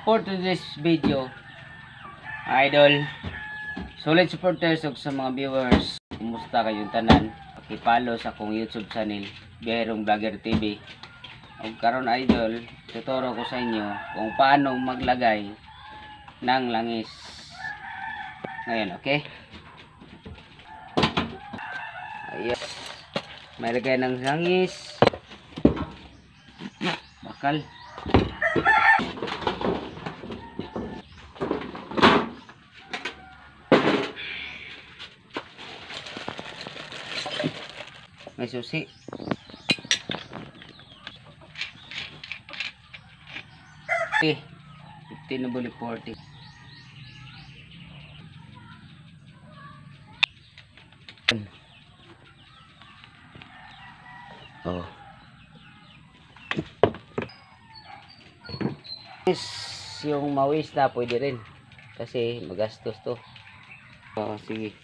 For today's video, idol, solid supporters ug sa mga viewers, kumusta kayong tanan? Paki-follow sa akong YouTube channel, Biyahirong Vlogger TV. Ug karon idol, tuturo ko sa inyo kung paano maglagay ng langis. Ngayon, okay? Ayun. May lagay ng langis. Bakal. May susi. Okay. 15 na balik 40. Oh. Yung mawis na pwede rin kasi magastos to. Oh, sige.